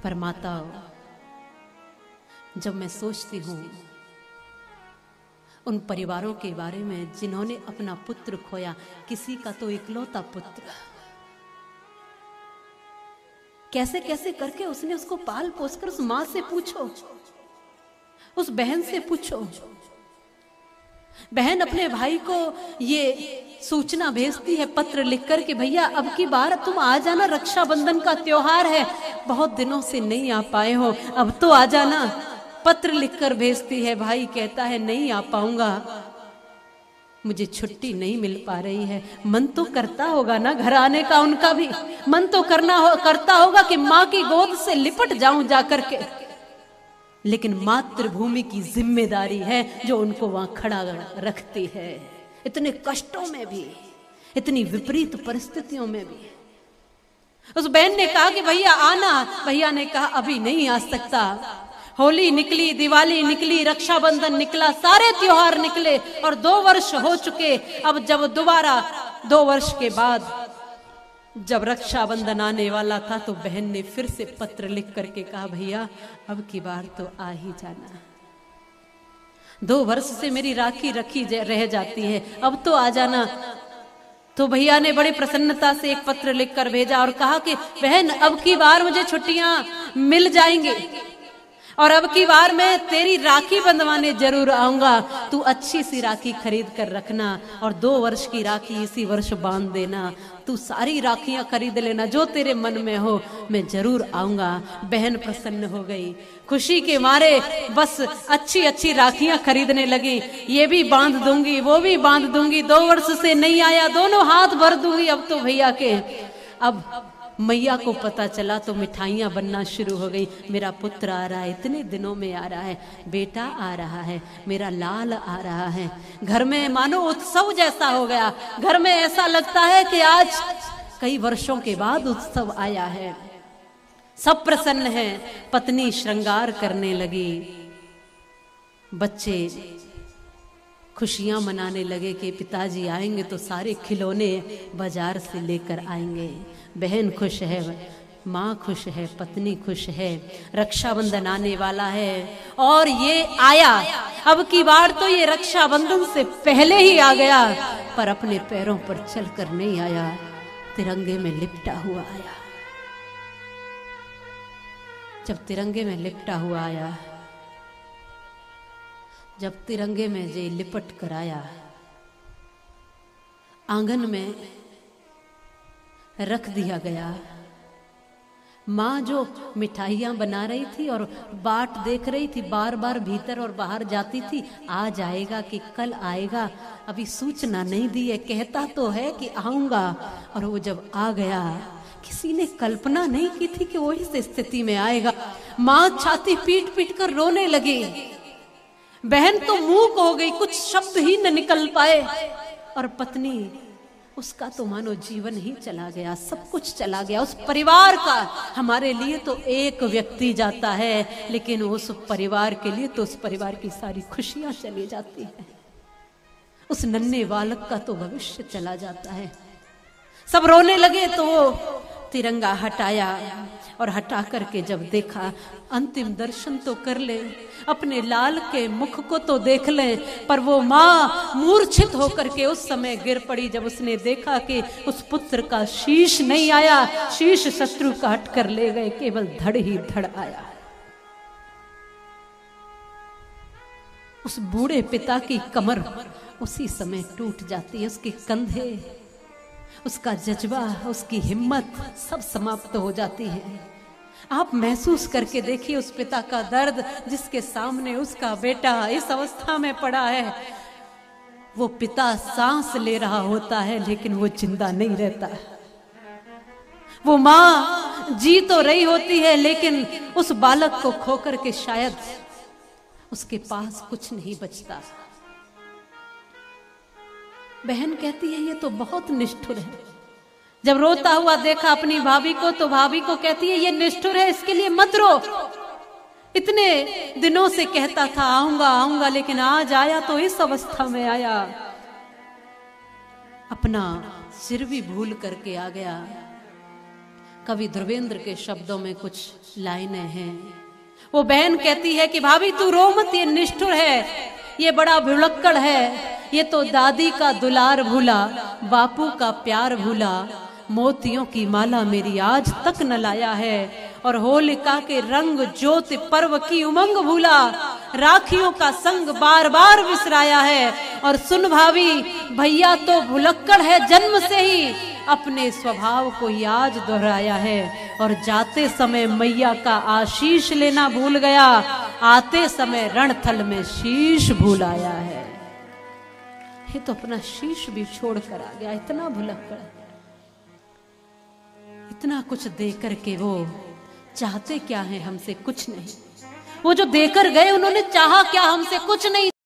पर माता, जब मैं सोचती हूं उन परिवारों के बारे में जिन्होंने अपना पुत्र खोया, किसी का तो इकलौता पुत्र, कैसे कैसे करके उसने उसको पाल पोस कर, उस मां से पूछो, उस बहन से पूछो। बहन अपने भाई को ये सूचना भेजती है पत्र लिखकर कि भैया अब की बार तुम आ जाना, रक्षाबंधन का त्योहार है, बहुत दिनों से नहीं आ पाए हो, अब तो आ जाना। पत्र लिखकर भेजती है, भाई कहता है नहीं आ पाऊंगा, मुझे छुट्टी नहीं मिल पा रही है। मन तो करता होगा ना घर आने का, उनका भी मन तो करता होगा कि माँ की गोद से लिपट जाऊं जाकर के, लेकिन मातृभूमि की जिम्मेदारी है जो उनको वहां खड़ा रखती है, इतने कष्टों में भी, इतनी विपरीत परिस्थितियों में भी। उस बहन ने कहा कि भैया आना, भैया ने कहा अभी नहीं आ सकता। होली निकली, दिवाली निकली, रक्षाबंधन निकला, सारे त्योहार निकले और 2 वर्ष हो चुके। अब जब दोबारा 2 वर्ष के बाद जब रक्षाबंधन आने वाला था तो बहन ने फिर से पत्र लिख करके कहा भैया अब की बार तो आ ही जाना, 2 वर्ष से मेरी राखी रखी रह जाती है, अब तो आ जाना। तो भैया ने बड़ी प्रसन्नता से एक पत्र लिखकर भेजा और कहा कि बहन अब की बार मुझे छुट्टियां मिल जाएंगी और अब की बार मैं तेरी राखी बंधवाने जरूर आऊंगा, तू अच्छी सी राखी खरीद कर रखना और 2 वर्ष की राखी इसी वर्ष बांध देना, तू सारी राखियां खरीद लेना जो तेरे मन में हो, मैं जरूर आऊंगा। बहन प्रसन्न हो गई, खुशी के मारे बस अच्छी अच्छी राखियां खरीदने लगी, ये भी बांध दूंगी वो भी बांध दूंगी, 2 वर्ष से नहीं आया, दोनों हाथ भर दूंगी अब तो भैया के। अब मैया को पता चला तो मिठाइयां बनना शुरू हो गई, मेरा पुत्र आ रहा है, इतने दिनों में आ रहा है, बेटा आ रहा है, मेरा लाल आ रहा है। घर में मानो उत्सव जैसा हो गया, घर में ऐसा लगता है कि आज कई वर्षों के बाद उत्सव आया है। सब प्रसन्न हैं, पत्नी श्रृंगार करने लगी, बच्चे खुशियां मनाने लगे कि पिताजी आएंगे तो सारे खिलौने बाजार से लेकर आएंगे। बहन खुश है, माँ खुश है, पत्नी खुश है, रक्षाबंधन आने वाला है और ये आया। अब की बार तो ये रक्षाबंधन से पहले ही आ गया, पर अपने पैरों पर चलकर नहीं आया, तिरंगे में लिपटा हुआ आया। जब तिरंगे में लिपटा हुआ आया, जब तिरंगे में जे लिपट कर आया, आंगन में रख दिया गया। माँ जो मिठाइयाँ बना रही थी और बाट देख रही थी, बार बार भीतर और बाहर जाती थी, आज आएगा कि कल आएगा, अभी सूचना नहीं दी है, कहता तो है कि आऊंगा। और वो जब आ गया, किसी ने कल्पना नहीं की थी कि वो इस स्थिति में आएगा। माँ छाती पीट पीट कर रोने लगी, बहन तो मूक हो गई, कुछ शब्द ही न निकल पाए, और पत्नी उसका तो मानो जीवन ही चला गया, सब कुछ चला गया। उस परिवार का, हमारे लिए तो एक व्यक्ति जाता है, लेकिन उस परिवार के लिए तो उस परिवार की सारी खुशियां चली जाती है, उस नन्हे बालक का तो भविष्य चला जाता है। सब रोने लगे तो वो तिरंगा हटाया और हटा करके जब देखा, अंतिम दर्शन तो कर ले, अपने लाल के मुख को तो देख ले। पर वो माँ मूर्छित होकर के उस समय गिर पड़ी जब उसने देखा कि उस पुत्र का शीश नहीं आया, शीश शत्रु काट कर ले गए, केवल धड़ ही धड़ आया। उस बूढ़े पिता की कमर उसी समय टूट जाती है, उसके कंधे, उसका जज्बा, उसकी हिम्मत सब समाप्त हो जाती है। आप महसूस करके देखिए उस पिता का दर्द, जिसके सामने उसका बेटा इस अवस्था में पड़ा है। वो पिता सांस ले रहा होता है लेकिन वो जिंदा नहीं रहता। वो माँ जी तो रही होती है लेकिन उस बालक को खोकर के शायद उसके पास कुछ नहीं बचता। बहन कहती है ये तो बहुत निष्ठुर है। जब रोता हुआ देखा अपनी भाभी को तो भाभी को कहती है ये निष्ठुर है, इसके लिए मत रो। इतने दिनों से कहता था आऊंगा आऊंगा, लेकिन आज आया तो इस अवस्था में आया, अपना सिर भी भूल करके आ गया। कवि ध्रुवेंद्र के शब्दों में कुछ लाइनें हैं। वो बहन कहती है कि भाभी तू रो मत, ये निष्ठुर है, ये बड़ा भुलक्कड़ है, ये तो दादी का दुलार भूला, बापू का प्यार भूला, मोतियों की माला मेरी आज तक न लाया है, और होलिका के रंग ज्योति पर्व की उमंग भूला, राखियों का संग बार बार बिसराया है। और सुन भाभी, भैया तो भुलक्कड़ है जन्म से ही, अपने स्वभाव को आज दोहराया है, और जाते समय मैया का आशीष लेना भूल गया, आते समय रणथल में शीश भूल आया है। ये तो अपना शीश भी छोड़ कर आ गया, इतना भुलक्कड़, इतना कुछ देकर के वो चाहते क्या है हमसे, कुछ नहीं। वो जो देकर गए उन्होंने चाहा क्या हमसे, कुछ नहीं।